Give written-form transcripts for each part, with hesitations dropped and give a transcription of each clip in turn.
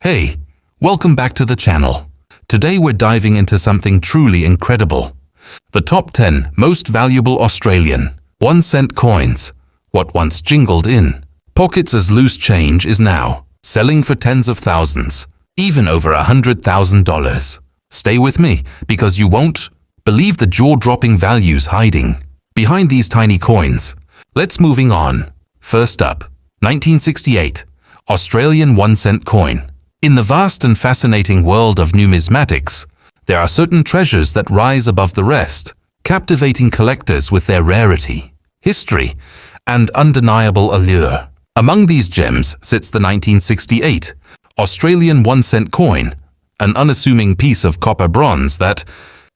Hey, welcome back to the channel. Today we're diving into something truly incredible. The top 10 most valuable Australian 1-cent coins. What once jingled in pockets as loose change is now selling for tens of thousands, even over $100,000. Stay with me because you won't believe the jaw-dropping values hiding behind these tiny coins. Let's moving on. First up, 1968, Australian 1-cent coin. In the vast and fascinating world of numismatics, there are certain treasures that rise above the rest, captivating collectors with their rarity, history, and undeniable allure. Among these gems sits the 1968 Australian 1-cent coin, an unassuming piece of copper bronze that,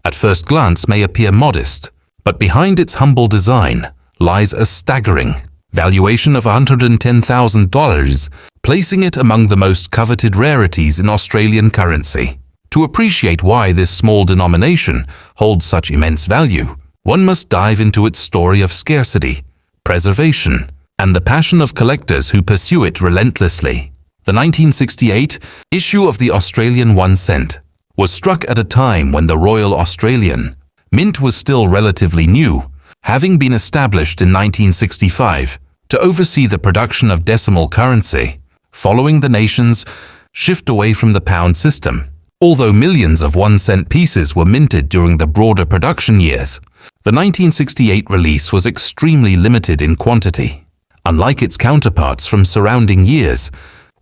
at first glance, may appear modest, but behind its humble design lies a staggering valuation of $110,000, placing it among the most coveted rarities in Australian currency. To appreciate why this small denomination holds such immense value, one must dive into its story of scarcity, preservation, and the passion of collectors who pursue it relentlessly. The 1968 issue of the Australian 1-cent was struck at a time when the Royal Australian Mint was still relatively new, having been established in 1965 to oversee the production of decimal currency, following the nation's shift away from the pound system. Although millions of 1-cent pieces were minted during the broader production years, the 1968 release was extremely limited in quantity, unlike its counterparts from surrounding years,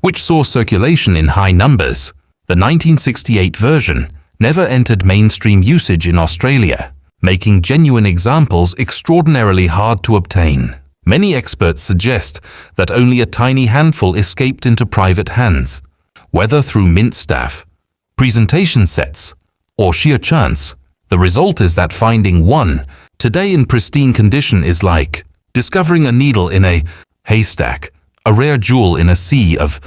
which saw circulation in high numbers. The 1968 version never entered mainstream usage in Australia, making genuine examples extraordinarily hard to obtain. Many experts suggest that only a tiny handful escaped into private hands, whether through mint staff, presentation sets, or sheer chance. The result is that finding one today in pristine condition is like discovering a needle in a haystack, a rare jewel in a sea of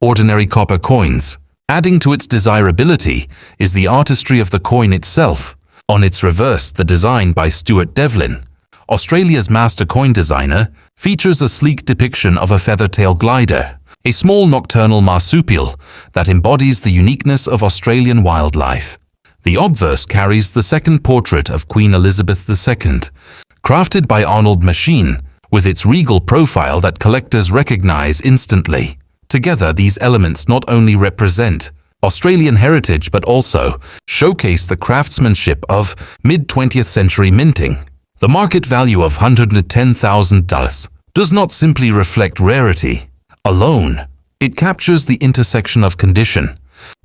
ordinary copper coins. Adding to its desirability is the artistry of the coin itself. On its reverse, the design by Stuart Devlin, Australia's master coin designer, features a sleek depiction of a feather-tail glider, a small nocturnal marsupial that embodies the uniqueness of Australian wildlife. The obverse carries the second portrait of Queen Elizabeth II, crafted by Arnold Machine, with its regal profile that collectors recognize instantly. Together, these elements not only represent Australian heritage but also showcase the craftsmanship of mid-20th century minting. The market value of $110,000 does not simply reflect rarity alone. It captures the intersection of condition,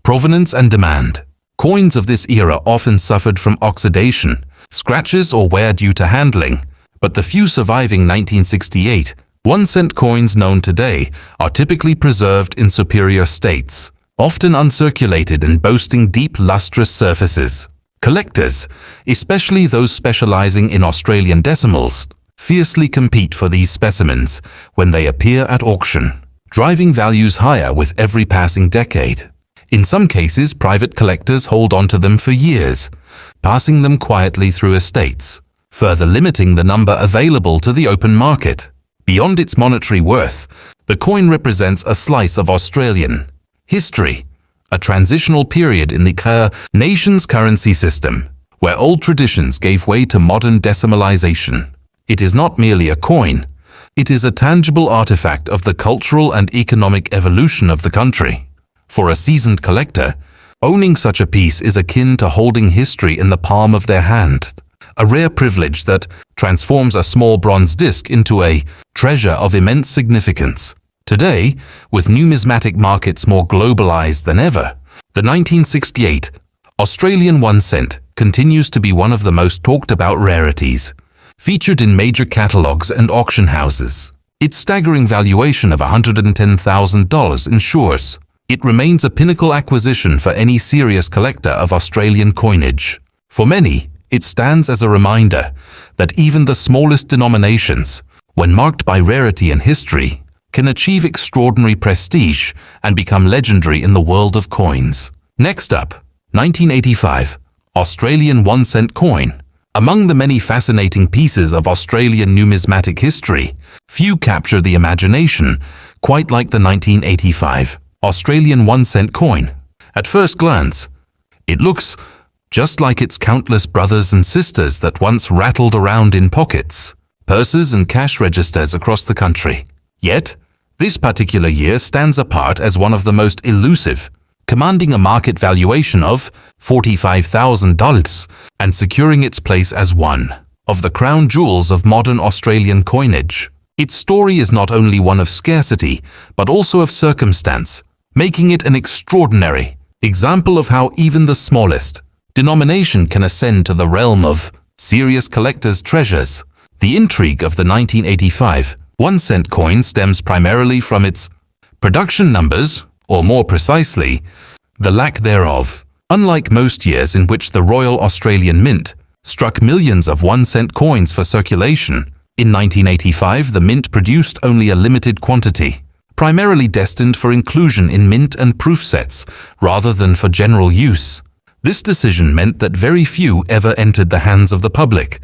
provenance, and demand. Coins of this era often suffered from oxidation, scratches, or wear due to handling, but the few surviving 1968 1-cent coins known today are typically preserved in superior states, often uncirculated and boasting deep, lustrous surfaces. Collectors, especially those specializing in Australian decimals, fiercely compete for these specimens when they appear at auction, driving values higher with every passing decade. In some cases, private collectors hold onto them for years, passing them quietly through estates, further limiting the number available to the open market. Beyond its monetary worth, the coin represents a slice of Australian history, a transitional period in the nation's currency system, where old traditions gave way to modern decimalization. It is not merely a coin, it is a tangible artifact of the cultural and economic evolution of the country. For a seasoned collector, owning such a piece is akin to holding history in the palm of their hand, a rare privilege that transforms a small bronze disc into a treasure of immense significance. Today, with numismatic markets more globalized than ever, the 1968 Australian 1-cent continues to be one of the most talked about rarities, featured in major catalogs and auction houses. Its staggering valuation of $110,000 ensures it remains a pinnacle acquisition for any serious collector of Australian coinage. For many, it stands as a reminder that even the smallest denominations, when marked by rarity and history, can achieve extraordinary prestige and become legendary in the world of coins. Next up, 1985, Australian 1-cent coin. Among the many fascinating pieces of Australian numismatic history, few capture the imagination quite like the 1985 Australian 1-cent coin. At first glance, it looks just like its countless brothers and sisters that once rattled around in pockets, purses and cash registers across the country. Yet, this particular year stands apart as one of the most elusive, commanding a market valuation of $45,000 and securing its place as one of the crown jewels of modern Australian coinage. Its story is not only one of scarcity, but also of circumstance, making it an extraordinary example of how even the smallest denomination can ascend to the realm of serious collectors' treasures. The intrigue of the 1985 1-cent coin stems primarily from its production numbers, or more precisely, the lack thereof. Unlike most years in which the Royal Australian Mint struck millions of 1-cent coins for circulation, in 1985 the Mint produced only a limited quantity, primarily destined for inclusion in mint and proof sets rather than for general use. This decision meant that very few ever entered the hands of the public,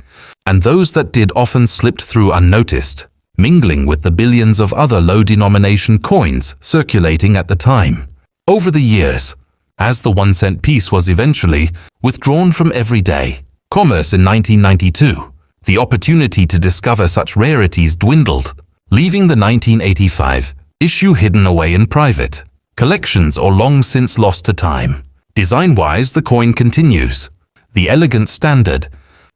and those that did often slipped through unnoticed, mingling with the billions of other low-denomination coins circulating at the time. Over the years, as the 1-cent piece was eventually withdrawn from everyday commerce in 1992, the opportunity to discover such rarities dwindled, leaving the 1985 issue hidden away in private collections or long since lost to time. Design-wise, the coin continues. The elegant standard,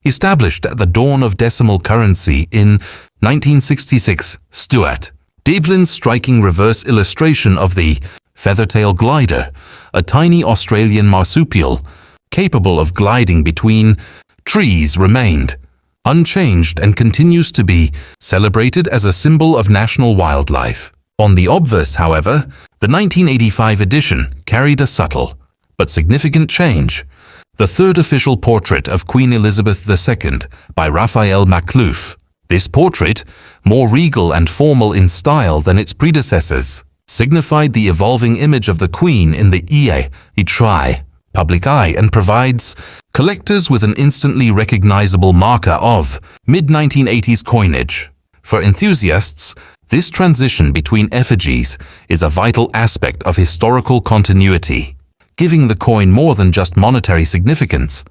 established at the dawn of decimal currency in 1966, Stuart Devlin's striking reverse illustration of the feathertail glider, a tiny Australian marsupial capable of gliding between trees, remained unchanged and continues to be celebrated as a symbol of national wildlife. On the obverse, however, the 1985 edition carried a subtle but significant change. The third official portrait of Queen Elizabeth II by Raphael Maklouf. This portrait, more regal and formal in style than its predecessors, signified the evolving image of the Queen in the public eye and provides collectors with an instantly recognizable marker of mid-1980s coinage. For enthusiasts, this transition between effigies is a vital aspect of historical continuity, giving the coin more than just monetary significance.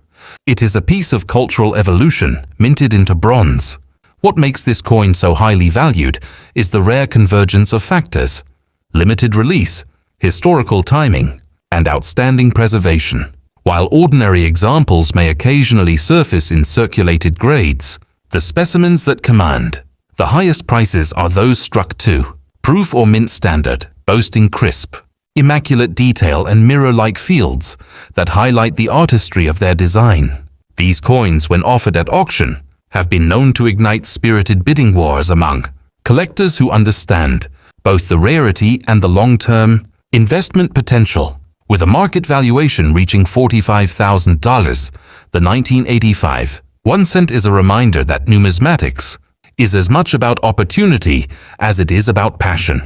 It is a piece of cultural evolution minted into bronze. What makes this coin so highly valued is the rare convergence of factors: limited release, historical timing, and outstanding preservation. While ordinary examples may occasionally surface in circulated grades, the specimens that command the highest prices are those struck to proof or mint standard, boasting crisp, immaculate detail and mirror-like fields that highlight the artistry of their design. These coins, when offered at auction, have been known to ignite spirited bidding wars among collectors who understand both the rarity and the long-term investment potential. With a market valuation reaching $45,000, the 1985 1-cent is a reminder that numismatics is as much about opportunity as it is about passion.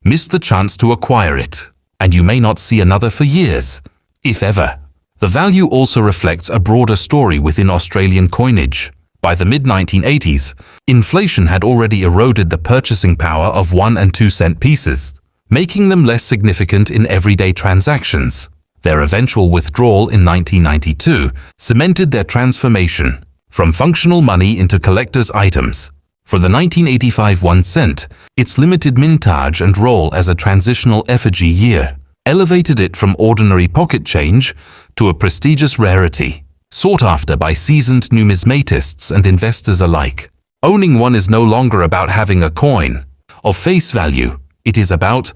Miss the chance to acquire it, and you may not see another for years, if ever. The value also reflects a broader story within Australian coinage. By the mid-1980s, inflation had already eroded the purchasing power of 1 and 2 cent pieces, making them less significant in everyday transactions. Their eventual withdrawal in 1992 cemented their transformation from functional money into collector's items. For the 1985 1 cent, its limited mintage and role as a transitional effigy year elevated it from ordinary pocket change to a prestigious rarity, sought after by seasoned numismatists and investors alike. Owning one is no longer about having a coin of face value. It is about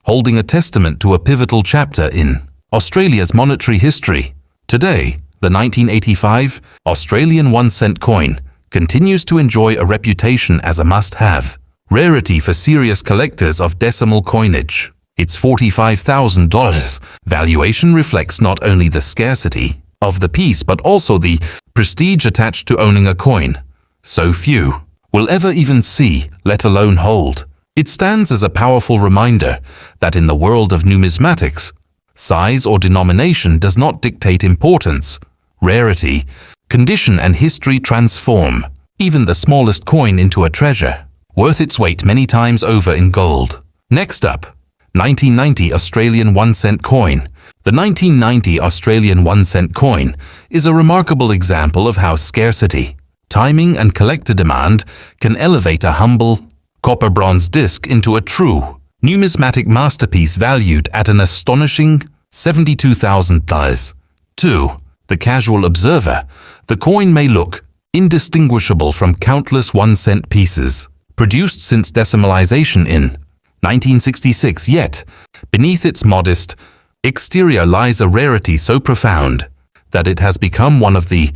holding a testament to a pivotal chapter in Australia's monetary history. Today, the 1985 Australian 1 cent coin continues to enjoy a reputation as a must-have rarity for serious collectors of decimal coinage. Its $45,000 valuation reflects not only the scarcity of the piece but also the prestige attached to owning a coin so few will ever even see, let alone hold. It stands as a powerful reminder that in the world of numismatics, size or denomination does not dictate importance. Rarity, condition and history transform even the smallest coin into a treasure, worth its weight many times over in gold. Next up, 1990 Australian 1-cent coin. The 1990 Australian 1-cent coin is a remarkable example of how scarcity, timing, and collector demand can elevate a humble copper-bronze disc into a true numismatic masterpiece valued at an astonishing $72,000. 2. The casual observer, the coin may look indistinguishable from countless 1-cent pieces produced since decimalization in 1966, yet beneath its modest exterior lies a rarity so profound that it has become one of the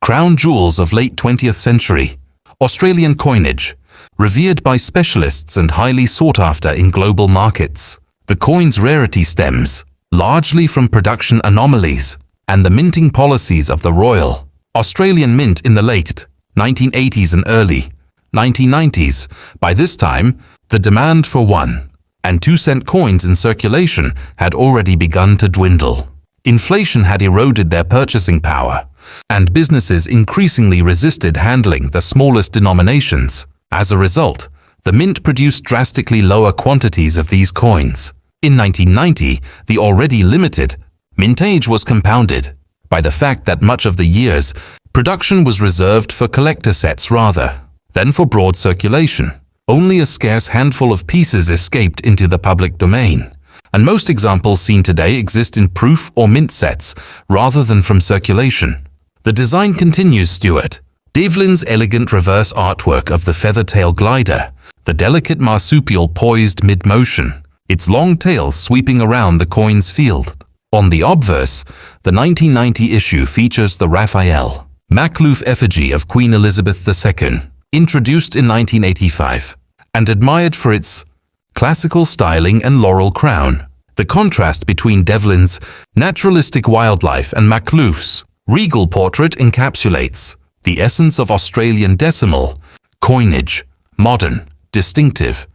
crown jewels of late 20th century Australian coinage, revered by specialists and highly sought after in global markets. The coin's rarity stems largely from production anomalies and the minting policies of the Royal Australian Mint in the late 1980s and early 1990s. By this time, the demand for 1- and 2-cent coins in circulation had already begun to dwindle. Inflation had eroded their purchasing power, and businesses increasingly resisted handling the smallest denominations. As a result, the Mint produced drastically lower quantities of these coins. In 1990, the already limited mintage was compounded by the fact that much of the year's production was reserved for collector sets rather than for broad circulation. Only a scarce handful of pieces escaped into the public domain, and most examples seen today exist in proof or mint sets rather than from circulation. The design continues. Stuart Devlin's elegant reverse artwork of the feather-tail glider, the delicate marsupial poised mid-motion, its long tail sweeping around the coin's field. On the obverse, the 1990 issue features the Raphael Macluf effigy of Queen Elizabeth II, introduced in 1985, and admired for its classical styling and laurel crown. The contrast between Devlin's naturalistic wildlife and Macluf's regal portrait encapsulates the essence of Australian decimal coinage, modern, distinctive,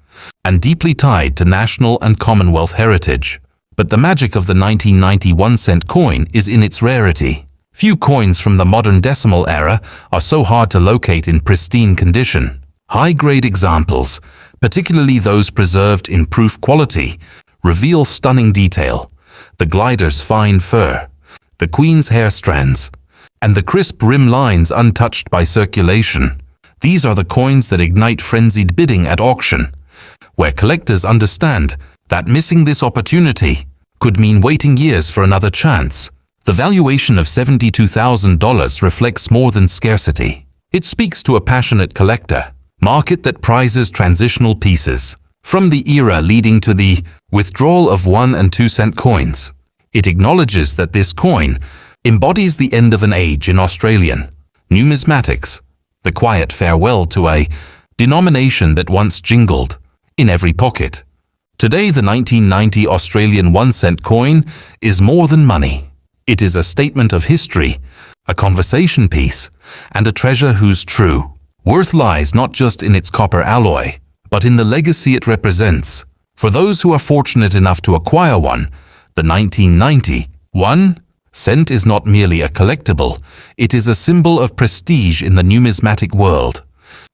and deeply tied to national and Commonwealth heritage. But the magic of the 1990 1-cent coin is in its rarity. Few coins from the modern decimal era are so hard to locate in pristine condition. High-grade examples, particularly those preserved in proof quality, reveal stunning detail: the glider's fine fur, the Queen's hair strands, and the crisp rim lines untouched by circulation. These are the coins that ignite frenzied bidding at auction, where collectors understand that missing this opportunity could mean waiting years for another chance. The valuation of $72,000 reflects more than scarcity. It speaks to a passionate collector market that prizes transitional pieces. From the era leading to the withdrawal of 1- and 2-cent coins, it acknowledges that this coin embodies the end of an age in Australian numismatics, the quiet farewell to a denomination that once jingled in every pocket. Today, the 1990 Australian 1-cent coin is more than money. It is a statement of history, a conversation piece, and a treasure whose true worth lies not just in its copper alloy, but in the legacy it represents. For those who are fortunate enough to acquire one, the 1990 1-cent is not merely a collectible, it is a symbol of prestige in the numismatic world.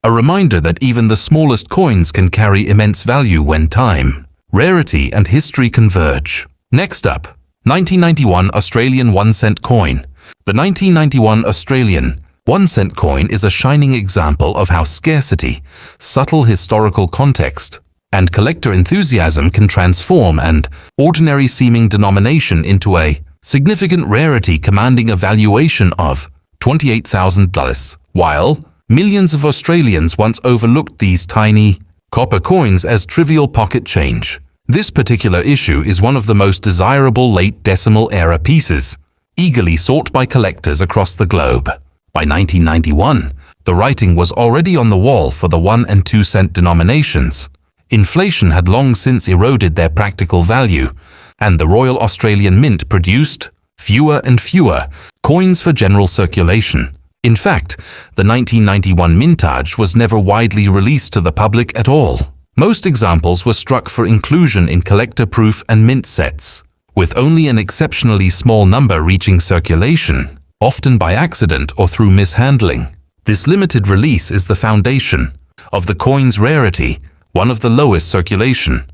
A reminder that even the smallest coins can carry immense value when time, rarity, and history converge. Next up, 1991 Australian 1-cent coin. The 1991 Australian 1-cent coin is a shining example of how scarcity, subtle historical context, and collector enthusiasm can transform an ordinary-seeming denomination into a significant rarity commanding a valuation of $28,000. While millions of Australians once overlooked these tiny copper coins as trivial pocket change, this particular issue is one of the most desirable late decimal era pieces, eagerly sought by collectors across the globe. By 1991, the writing was already on the wall for the 1- and 2-cent denominations. Inflation had long since eroded their practical value, and the Royal Australian Mint produced fewer and fewer coins for general circulation. In fact, the 1991 mintage was never widely released to the public at all. Most examples were struck for inclusion in collector proof and mint sets, with only an exceptionally small number reaching circulation, often by accident or through mishandling. This limited release is the foundation of the coin's rarity, one of the lowest circulation,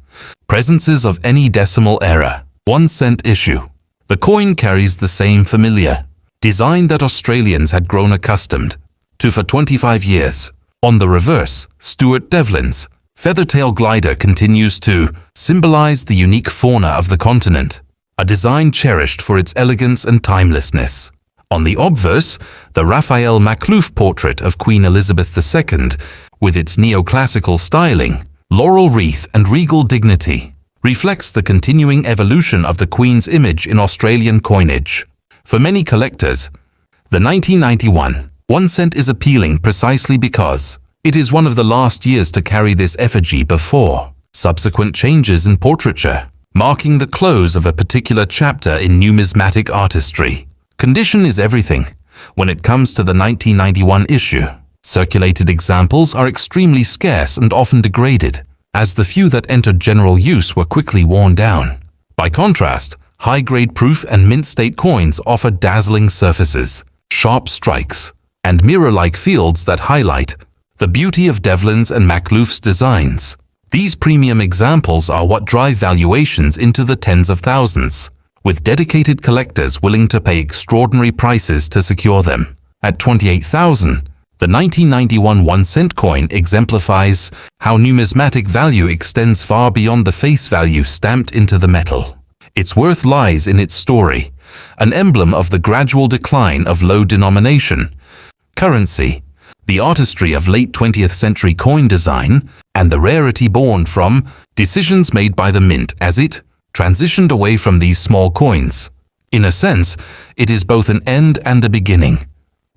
Presences of any decimal error. 1 cent issue. The coin carries the same familiar design that Australians had grown accustomed to for 25 years. On the reverse, Stuart Devlin's feathertail glider continues to symbolize the unique fauna of the continent, a design cherished for its elegance and timelessness. On the obverse, the Raphael Macluf portrait of Queen Elizabeth II, with its neoclassical styling, laurel wreath and regal dignity, reflects the continuing evolution of the Queen's image in Australian coinage. For many collectors, the 1991 1 cent is appealing precisely because it is one of the last years to carry this effigy before subsequent changes in portraiture, marking the close of a particular chapter in numismatic artistry. Condition is everything when it comes to the 1991 issue. Circulated examples are extremely scarce and often degraded, as the few that entered general use were quickly worn down. By contrast, high-grade proof and mint-state coins offer dazzling surfaces, sharp strikes, and mirror-like fields that highlight the beauty of Devlin's and Macluf's designs. These premium examples are what drive valuations into the tens of thousands, with dedicated collectors willing to pay extraordinary prices to secure them. At $28,000, the 1991 1 cent coin exemplifies how numismatic value extends far beyond the face value stamped into the metal. Its worth lies in its story, an emblem of the gradual decline of low-denomination currency, the artistry of late 20th century coin design, and the rarity born from decisions made by the mint as it transitioned away from these small coins. In a sense, it is both an end and a beginning.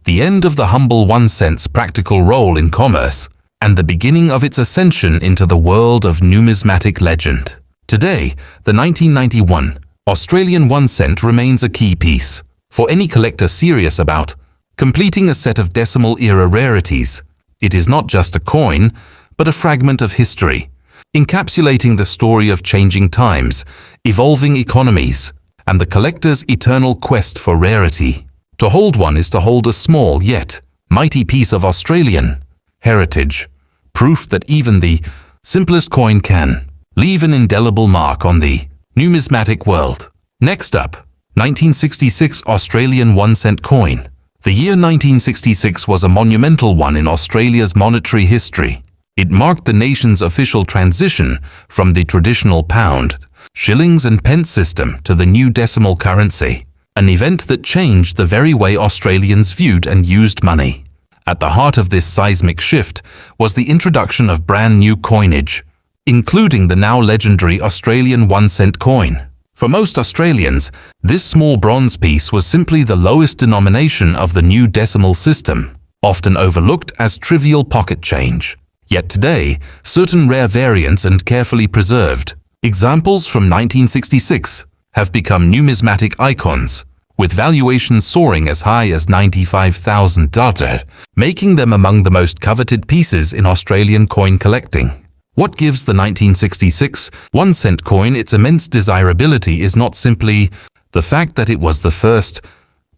The end of the humble 1 cent's practical role in commerce, and the beginning of its ascension into the world of numismatic legend. Today, the 1991 Australian 1 cent remains a key piece for any collector serious about completing a set of decimal-era rarities. It is not just a coin, but a fragment of history, encapsulating the story of changing times, evolving economies, and the collector's eternal quest for rarity. To hold one is to hold a small yet mighty piece of Australian heritage, proof that even the simplest coin can leave an indelible mark on the numismatic world. Next up, 1966 Australian 1 cent coin. The year 1966 was a monumental one in Australia's monetary history. It marked the nation's official transition from the traditional pound, shillings and pence system to the new decimal currency, an event that changed the very way Australians viewed and used money. At the heart of this seismic shift was the introduction of brand new coinage, including the now legendary Australian 1 cent coin. For most Australians, this small bronze piece was simply the lowest denomination of the new decimal system, often overlooked as trivial pocket change. Yet today, certain rare variants and carefully preserved examples from 1966 have become numismatic icons, with valuations soaring as high as $95,000, making them among the most coveted pieces in Australian coin collecting. What gives the 1966 1 cent coin its immense desirability is not simply the fact that it was the first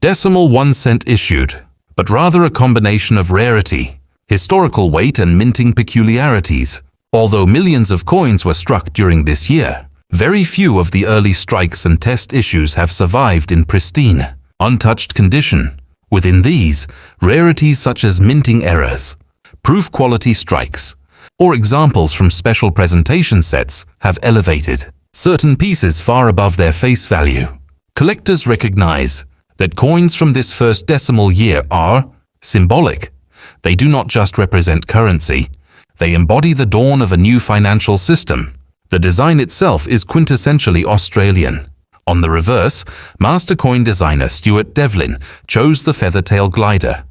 decimal 1 cent issued, but rather a combination of rarity, historical weight and minting peculiarities. Although millions of coins were struck during this year, very few of the early strikes and test issues have survived in pristine, untouched condition. Within these, rarities such as minting errors, proof quality strikes, or examples from special presentation sets have elevated certain pieces far above their face value. Collectors recognize that coins from this first decimal year are symbolic. They do not just represent currency, they embody the dawn of a new financial system. The design itself is quintessentially Australian. On the reverse, master coin designer Stuart Devlin chose the feathertail glider,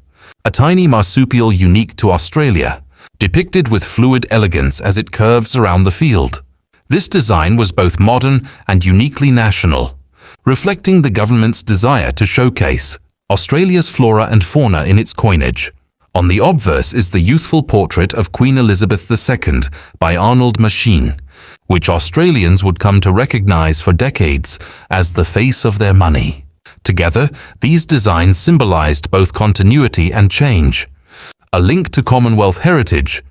a tiny marsupial unique to Australia, depicted with fluid elegance as it curves around the field. This design was both modern and uniquely national, reflecting the government's desire to showcase Australia's flora and fauna in its coinage. On the obverse is the youthful portrait of Queen Elizabeth II by Arnold Machine, which Australians would come to recognize for decades as the face of their money. Together, these designs symbolized both continuity and change, a link to Commonwealth heritage,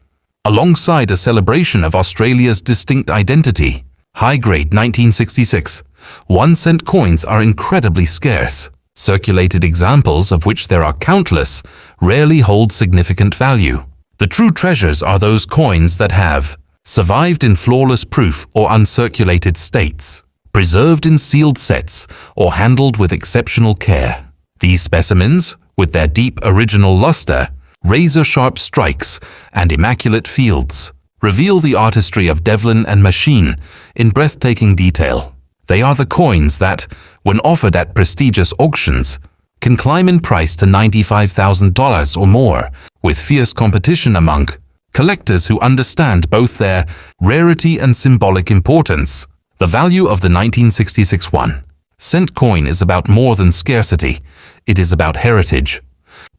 alongside a celebration of Australia's distinct identity. High-grade 1966. 1-cent coins are incredibly scarce. Circulated examples, of which there are countless, rarely hold significant value. The true treasures are those coins that have survived in flawless proof or uncirculated states, preserved in sealed sets, or handled with exceptional care. These specimens, with their deep original luster, razor-sharp strikes, and immaculate fields, reveal the artistry of Devlin and Machine in breathtaking detail. They are the coins that, when offered at prestigious auctions, can climb in price to $95,000 or more, with fierce competition among collectors who understand both their rarity and symbolic importance. The value of the 1966 1-cent coin is about more than scarcity. It is about heritage.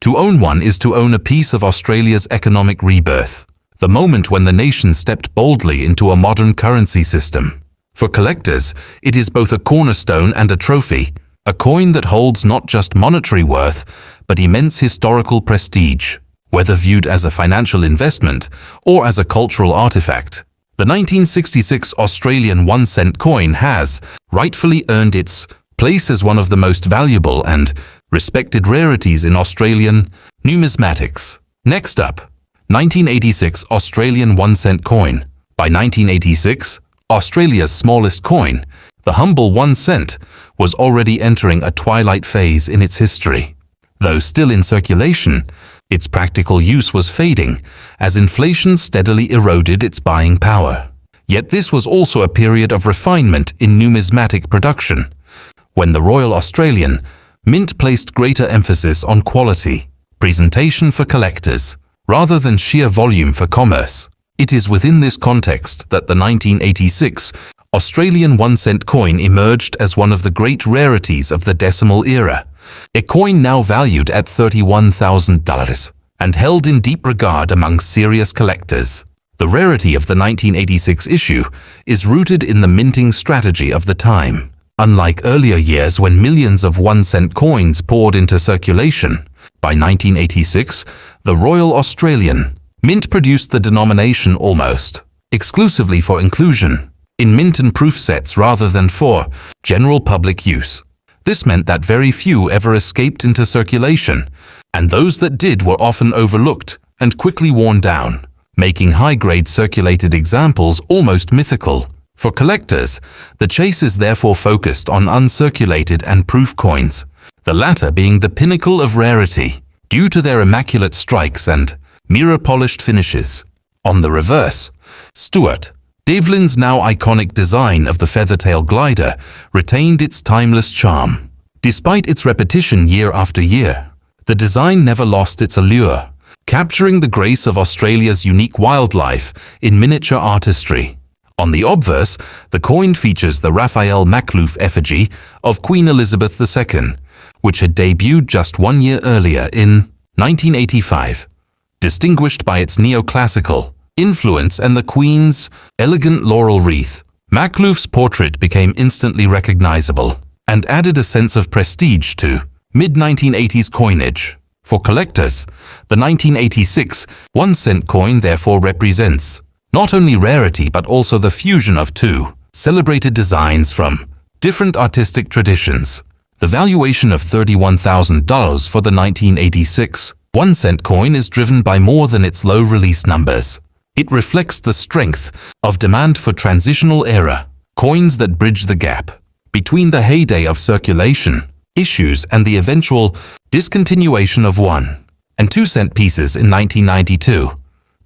To own one is to own a piece of Australia's economic rebirth, the moment when the nation stepped boldly into a modern currency system. For collectors, it is both a cornerstone and a trophy, a coin that holds not just monetary worth, but immense historical prestige, whether viewed as a financial investment or as a cultural artifact. The 1966 Australian 1-cent coin has rightfully earned its place as one of the most valuable and respected rarities in Australian numismatics. Next up, 1986 Australian 1-cent coin. By 1986, Australia's smallest coin, the humble 1 cent, was already entering a twilight phase in its history. Though still in circulation, its practical use was fading as inflation steadily eroded its buying power. Yet this was also a period of refinement in numismatic production, when the Royal Australian Mint placed greater emphasis on quality, presentation for collectors, rather than sheer volume for commerce. It is within this context that the 1986 Australian 1-cent coin emerged as one of the great rarities of the decimal era, a coin now valued at $31,000 and held in deep regard among serious collectors. The rarity of the 1986 issue is rooted in the minting strategy of the time. Unlike earlier years when millions of 1-cent coins poured into circulation, by 1986, the Royal Australian Mint produced the denomination almost exclusively for inclusion in mint and proof sets rather than for general public use. This meant that very few ever escaped into circulation, and those that did were often overlooked and quickly worn down, making high-grade circulated examples almost mythical. For collectors, the chase is therefore focused on uncirculated and proof coins, the latter being the pinnacle of rarity, due to their immaculate strikes and mirror-polished finishes. On the reverse, Stuart Devlin's now iconic design of the feathertail glider retained its timeless charm. Despite its repetition year after year, the design never lost its allure, capturing the grace of Australia's unique wildlife in miniature artistry. On the obverse, the coin features the Raphael Macluf effigy of Queen Elizabeth II, which had debuted just 1 year earlier in 1985. Distinguished by its neoclassical influence and the Queen's elegant laurel wreath, Macluf's portrait became instantly recognizable and added a sense of prestige to mid-1980s coinage. For collectors, the 1986 1-cent coin therefore represents not only rarity but also the fusion of two celebrated designs from different artistic traditions. The valuation of $31,000 for the 1986 1-cent coin is driven by more than its low release numbers. It reflects the strength of demand for transitional era coins that bridge the gap between the heyday of circulation issues and the eventual discontinuation of 1 and 2-cent pieces in 1992.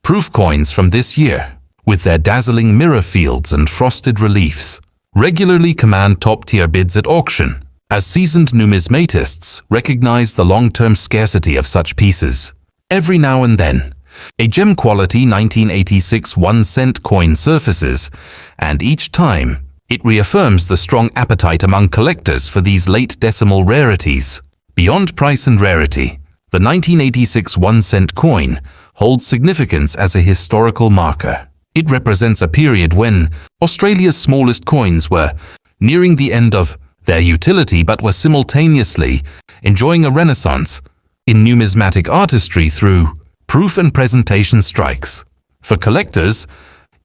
Proof coins from this year, with their dazzling mirror fields and frosted reliefs, regularly command top-tier bids at auction, as seasoned numismatists recognize the long-term scarcity of such pieces. Every now and then, a gem-quality 1986 1-cent coin surfaces, and each time, it reaffirms the strong appetite among collectors for these late decimal rarities. Beyond price and rarity, the 1986 1-cent coin holds significance as a historical marker. It represents a period when Australia's smallest coins were nearing the end of their utility but were simultaneously enjoying a renaissance in numismatic artistry through proof and presentation strikes. For collectors,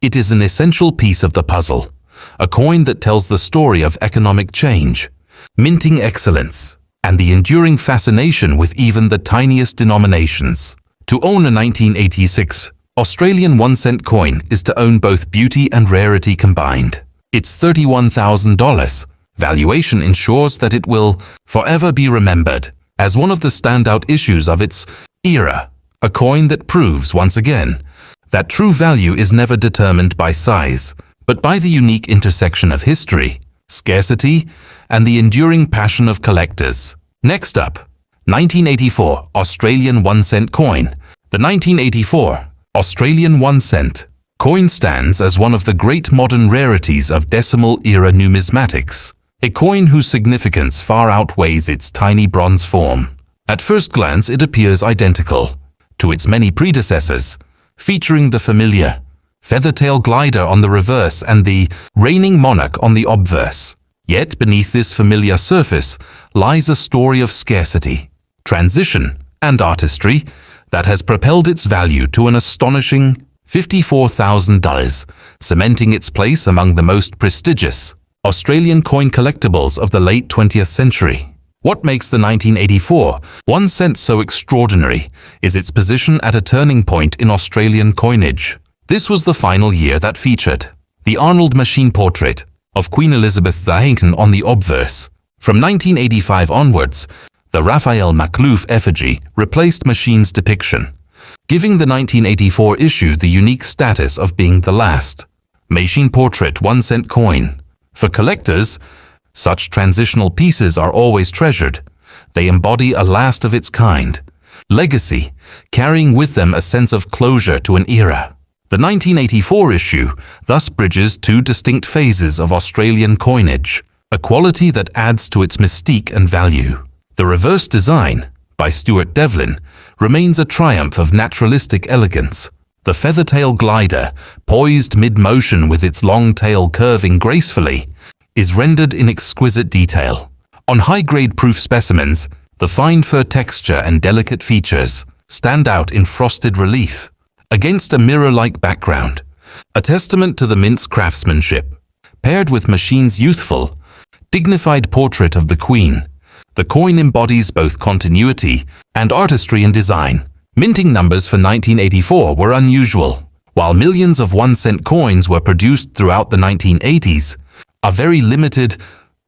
it is an essential piece of the puzzle, a coin that tells the story of economic change, minting excellence, and the enduring fascination with even the tiniest denominations. To own a 1986 Australian 1-cent coin is to own both beauty and rarity combined. Its $31,000 valuation ensures that it will forever be remembered as one of the standout issues of its era, a coin that proves once again that true value is never determined by size, but by the unique intersection of history, scarcity, and the enduring passion of collectors. Next up, 1984 Australian 1-cent coin. The 1984 Australian 1-cent coin stands as one of the great modern rarities of decimal-era numismatics, a coin whose significance far outweighs its tiny bronze form. At first glance, it appears identical to its many predecessors, featuring the familiar feathertail glider on the reverse and the reigning monarch on the obverse. Yet beneath this familiar surface lies a story of scarcity, transition, and artistry that has propelled its value to an astonishing $54,000, cementing its place among the most prestigious Australian coin collectibles of the late 20th century. What makes the 1984 1-cent so extraordinary is its position at a turning point in Australian coinage. This was the final year that featured the Arnold machine portrait of Queen Elizabeth II on the obverse. From 1985 onwards, the Raphael Makhlouf effigy replaced Machine's depiction, giving the 1984 issue the unique status of being the last Machine portrait 1-cent coin. For collectors, such transitional pieces are always treasured. They embody a last of its kind legacy, carrying with them a sense of closure to an era. The 1984 issue thus bridges two distinct phases of Australian coinage, a quality that adds to its mystique and value. The reverse design, by Stuart Devlin, remains a triumph of naturalistic elegance. The feathertail glider, poised mid-motion with its long tail curving gracefully, is rendered in exquisite detail. On high-grade proof specimens, the fine fur texture and delicate features stand out in frosted relief against a mirror-like background, a testament to the mint's craftsmanship. Paired with Machine's youthful, dignified portrait of the Queen, the coin embodies both continuity and artistry in design. Minting numbers for 1984 were unusual. While millions of 1-cent coins were produced throughout the 1980s, a very limited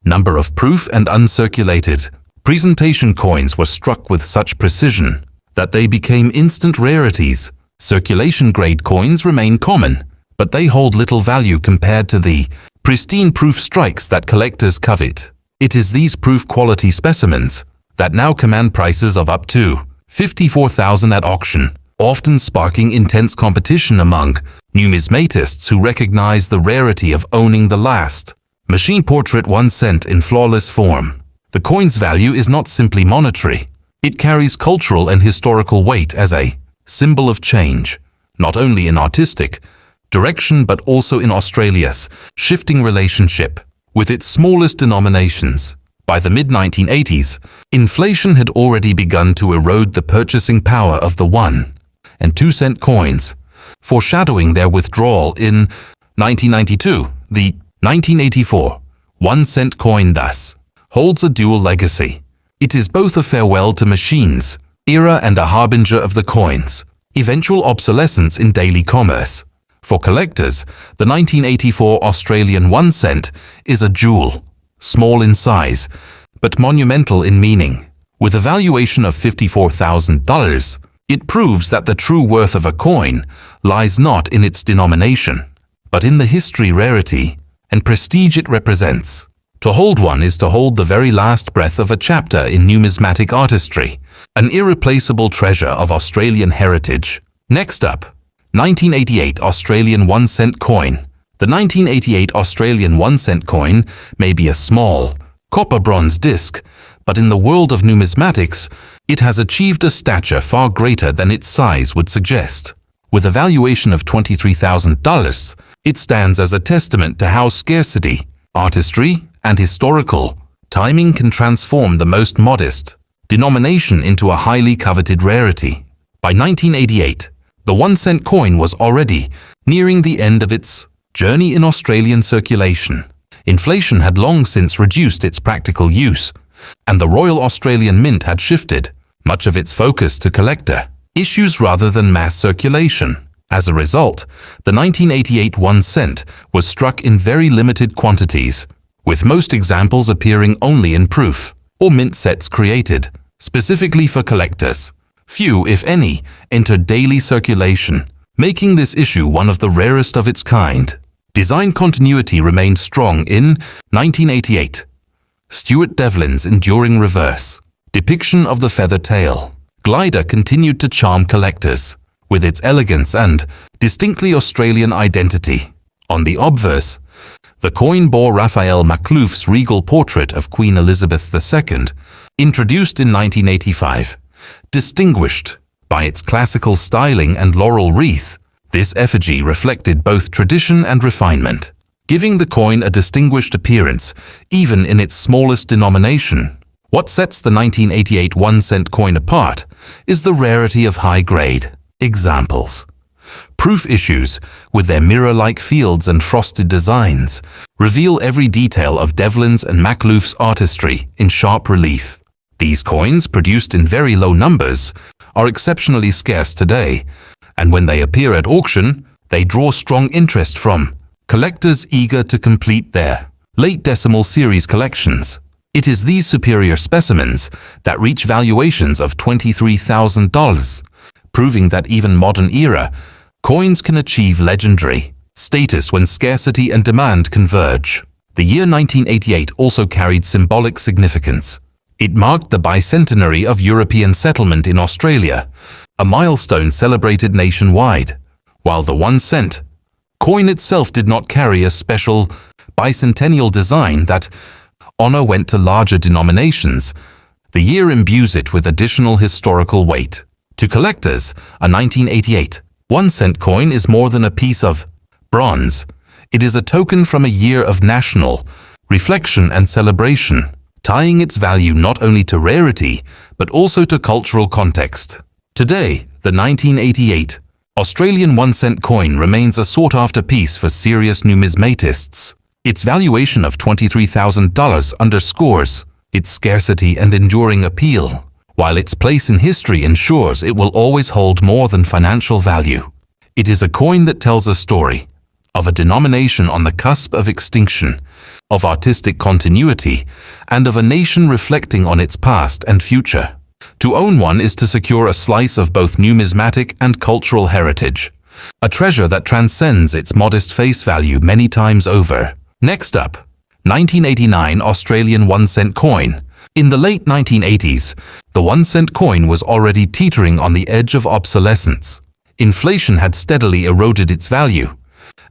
number of proof and uncirculated presentation coins were struck with such precision that they became instant rarities. Circulation-grade coins remain common, but they hold little value compared to the pristine proof strikes that collectors covet. It is these proof-quality specimens that now command prices of up to $54,000 at auction, often sparking intense competition among numismatists who recognize the rarity of owning the last Machine portrait 1-cent in flawless form. The coin's value is not simply monetary. It carries cultural and historical weight as a symbol of change, not only in artistic direction but also in Australia's shifting relationship with its smallest denominations. By the mid-1980s, inflation had already begun to erode the purchasing power of the 1- and 2-cent coins, foreshadowing their withdrawal in 1992. The 1984 1-cent coin thus holds a dual legacy. It is both a farewell to Machine's era and a harbinger of the coin's eventual obsolescence in daily commerce. For collectors, the 1984 Australian 1-cent is a jewel, small in size, but monumental in meaning. With a valuation of $54,000, it proves that the true worth of a coin lies not in its denomination, but in the history, rarity, and prestige it represents. To hold one is to hold the very last breath of a chapter in numismatic artistry, an irreplaceable treasure of Australian heritage. Next up, 1988 Australian 1-cent coin. The 1988 Australian 1-cent coin may be a small, copper-bronze disc, but in the world of numismatics, it has achieved a stature far greater than its size would suggest. With a valuation of $23,000, it stands as a testament to how scarcity, artistry, and historical timing can transform the most modest denomination into a highly coveted rarity. By 1988, the 1-cent coin was already nearing the end of its Journey in Australian circulation. Inflation had long since reduced its practical use, and the Royal Australian Mint had shifted much of its focus to collector issues rather than mass circulation. As a result, the 1988 1 cent was struck in very limited quantities, with most examples appearing only in proof or mint sets created specifically for collectors. Few, if any, entered daily circulation, making this issue one of the rarest of its kind. Design continuity remained strong in 1988. Stuart Devlin's enduring reverse depiction of the feather tail glider continued to charm collectors with its elegance and distinctly Australian identity. On the obverse, the coin bore Raphael Maklouf's regal portrait of Queen Elizabeth II, introduced in 1985. Distinguished by its classical styling and laurel wreath, this effigy reflected both tradition and refinement, giving the coin a distinguished appearance even in its smallest denomination. What sets the 1988 1 cent coin apart is the rarity of high-grade examples. Proof issues, with their mirror-like fields and frosted designs, reveal every detail of Devlin's and Maklouf's artistry in sharp relief. These coins, produced in very low numbers, are exceptionally scarce today, and when they appear at auction, they draw strong interest from collectors eager to complete their late decimal series collections. It is these superior specimens that reach valuations of $23,000, proving that even modern-era coins can achieve legendary status when scarcity and demand converge. The year 1988 also carried symbolic significance. It marked the bicentenary of European settlement in Australia, a milestone celebrated nationwide. While the 1 cent coin itself did not carry a special bicentennial design that honor went to larger denominations, the year imbues it with additional historical weight. To collectors, a 1988 1 cent coin is more than a piece of bronze. It is a token from a year of national reflection and celebration, tying its value not only to rarity, but also to cultural context. Today, the 1988 Australian 1 cent coin remains a sought-after piece for serious numismatists. Its valuation of $23,000 underscores its scarcity and enduring appeal, while its place in history ensures it will always hold more than financial value. It is a coin that tells a story of a denomination on the cusp of extinction, of artistic continuity, and of a nation reflecting on its past and future. To own one is to secure a slice of both numismatic and cultural heritage, a treasure that transcends its modest face value many times over. Next up, 1989 Australian 1 cent coin. In the late 1980s, the 1 cent coin was already teetering on the edge of obsolescence. Inflation had steadily eroded its value,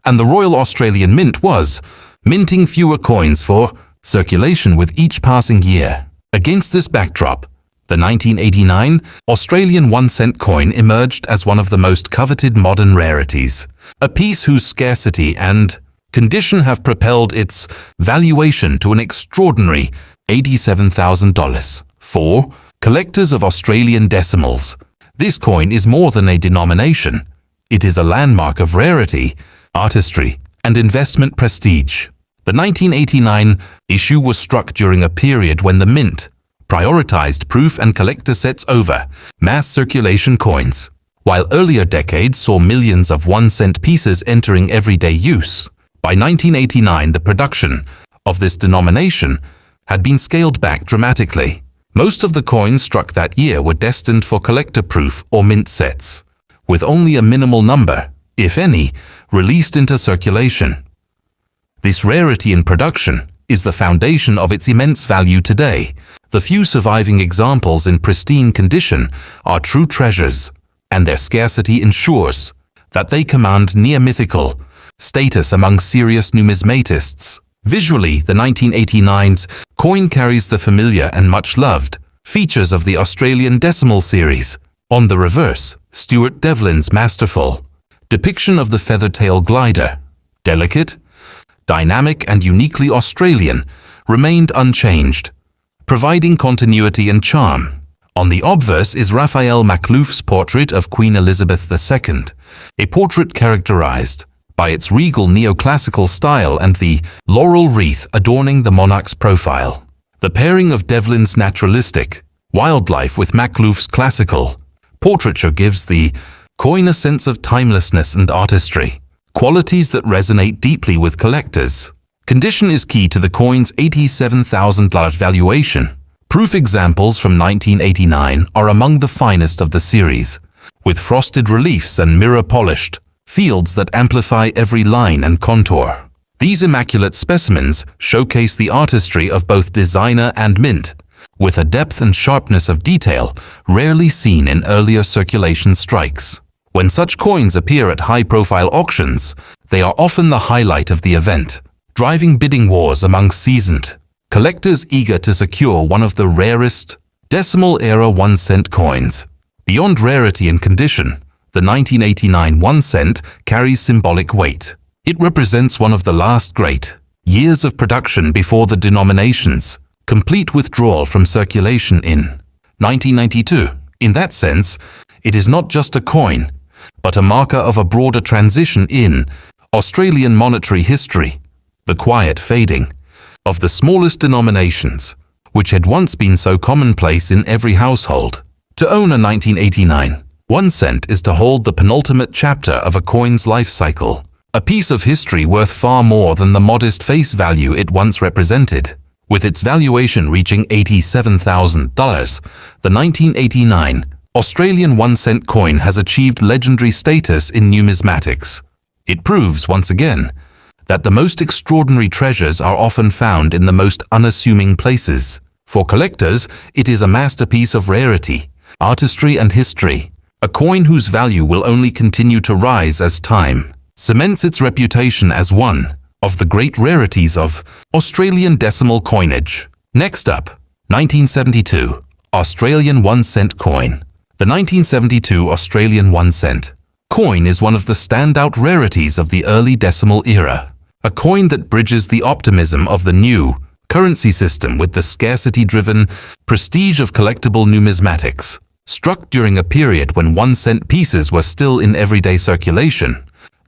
and the Royal Australian Mint was minting fewer coins for circulation with each passing year. Against this backdrop, the 1989 Australian 1 cent coin emerged as one of the most coveted modern rarities, a piece whose scarcity and condition have propelled its valuation to an extraordinary $87,000. For collectors of Australian decimals, this coin is more than a denomination. It is a landmark of rarity, artistry, and investment prestige. The 1989 issue was struck during a period when the Mint prioritized proof and collector sets over mass circulation coins. While earlier decades saw millions of 1 cent pieces entering everyday use, by 1989 the production of this denomination had been scaled back dramatically. Most of the coins struck that year were destined for collector proof or mint sets, with only a minimal number, if any, released into circulation. This rarity in production is the foundation of its immense value today. The few surviving examples in pristine condition are true treasures, and their scarcity ensures that they command near-mythical status among serious numismatists. Visually, the 1989's coin carries the familiar and much-loved features of the Australian decimal series. On the reverse, Stuart Devlin's masterful depiction of the feather-tail glider, delicate, dynamic and uniquely Australian, remained unchanged, providing continuity and charm. On the obverse is Raphael Maklouf's portrait of Queen Elizabeth II, a portrait characterized by its regal neoclassical style and the laurel wreath adorning the monarch's profile. The pairing of Devlin's naturalistic wildlife with Maklouf's classical portraiture gives the coin a sense of timelessness and artistry, qualities that resonate deeply with collectors. Condition is key to the coin's $87,000 valuation. Proof examples from 1989 are among the finest of the series, with frosted reliefs and mirror-polished fields that amplify every line and contour. These immaculate specimens showcase the artistry of both designer and mint, with a depth and sharpness of detail rarely seen in earlier circulation strikes. When such coins appear at high-profile auctions, they are often the highlight of the event, driving bidding wars among seasoned collectors eager to secure one of the rarest decimal-era 1-cent coins. Beyond rarity and condition, the 1989 1 cent carries symbolic weight. It represents one of the last great years of production before the denominations' complete withdrawal from circulation in 1992. In that sense, it is not just a coin, but a marker of a broader transition in Australian monetary history, the quiet fading of the smallest denominations, which had once been so commonplace in every household. To own a 1989 1 cent is to hold the penultimate chapter of a coin's life cycle, a piece of history worth far more than the modest face value it once represented. With its valuation reaching $87,000, the 1989 Australian 1 cent coin has achieved legendary status in numismatics. It proves, once again, that the most extraordinary treasures are often found in the most unassuming places. For collectors, it is a masterpiece of rarity, artistry and history, a coin whose value will only continue to rise as time cements its reputation as one of the great rarities of Australian decimal coinage. Next up, 1972 Australian 1 cent coin. The 1972 Australian 1 cent coin is one of the standout rarities of the early decimal era, a coin that bridges the optimism of the new currency system with the scarcity-driven prestige of collectible numismatics. Struck during a period when 1 cent pieces were still in everyday circulation,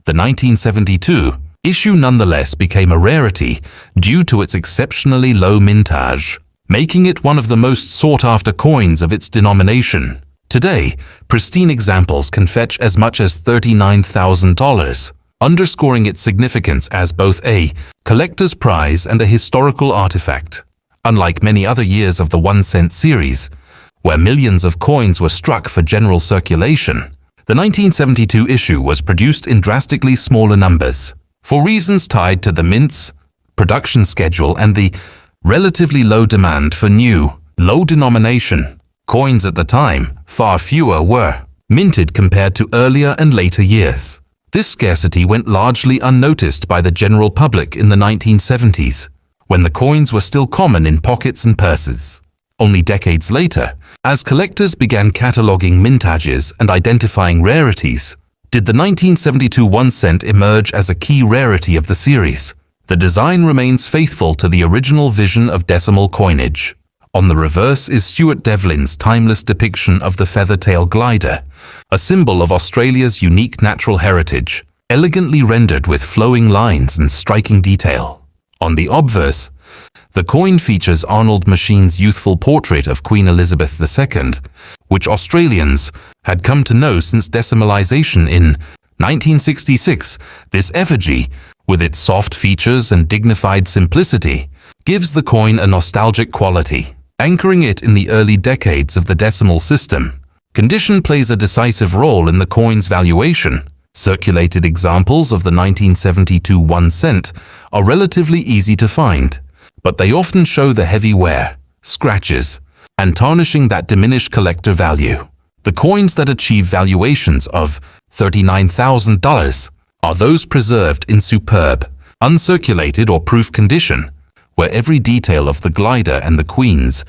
the 1972 issue nonetheless became a rarity due to its exceptionally low mintage, making it one of the most sought-after coins of its denomination. Today, pristine examples can fetch as much as $39,000, underscoring its significance as both a collector's prize and a historical artifact. Unlike many other years of the 1 cent series, where millions of coins were struck for general circulation, the 1972 issue was produced in drastically smaller numbers. For reasons tied to the mint's production schedule and the relatively low demand for new, low-denomination coins at the time, far fewer were minted compared to earlier and later years. This scarcity went largely unnoticed by the general public in the 1970s, when the coins were still common in pockets and purses. Only decades later, as collectors began cataloging mintages and identifying rarities, did the 1972 1 cent emerge as a key rarity of the series. The design remains faithful to the original vision of decimal coinage. On the reverse is Stuart Devlin's timeless depiction of the feathertail glider, a symbol of Australia's unique natural heritage, elegantly rendered with flowing lines and striking detail. On the obverse, the coin features Arnold Machine's youthful portrait of Queen Elizabeth II, which Australians had come to know since decimalisation in 1966. This effigy, with its soft features and dignified simplicity, gives the coin a nostalgic quality, anchoring it in the early decades of the decimal system. Condition plays a decisive role in the coin's valuation. Circulated examples of the 1972 1 cent are relatively easy to find, but they often show the heavy wear, scratches, and tarnishing that diminish collector value. The coins that achieve valuations of $39,000 are those preserved in superb, uncirculated or proof condition, where every detail of the glider and the queen's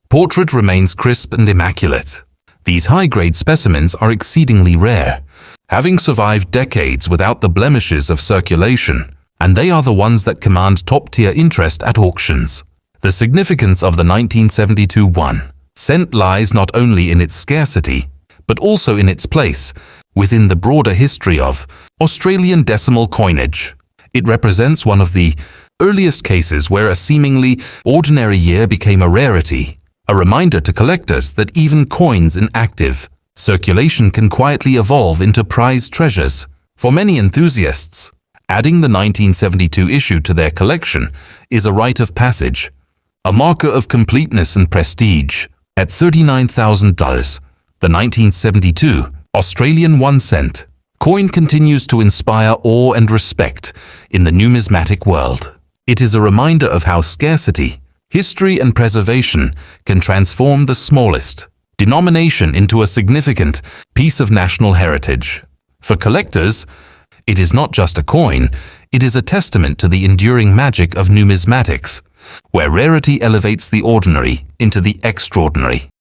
portrait remains crisp and immaculate. These high-grade specimens are exceedingly rare, having survived decades without the blemishes of circulation, and they are the ones that command top-tier interest at auctions. The significance of the 1972 1 cent lies not only in its scarcity, but also in its place within the broader history of Australian decimal coinage. It represents one of the earliest cases where a seemingly ordinary year became a rarity, a reminder to collectors that even coins in active circulation can quietly evolve into prized treasures. For many enthusiasts, adding the 1972 issue to their collection is a rite of passage, a marker of completeness and prestige. At $39,000, the 1972 Australian 1 cent coin continues to inspire awe and respect in the numismatic world. It is a reminder of how scarcity, history, and preservation can transform the smallest denomination into a significant piece of national heritage. For collectors, it is not just a coin, it is a testament to the enduring magic of numismatics, where rarity elevates the ordinary into the extraordinary.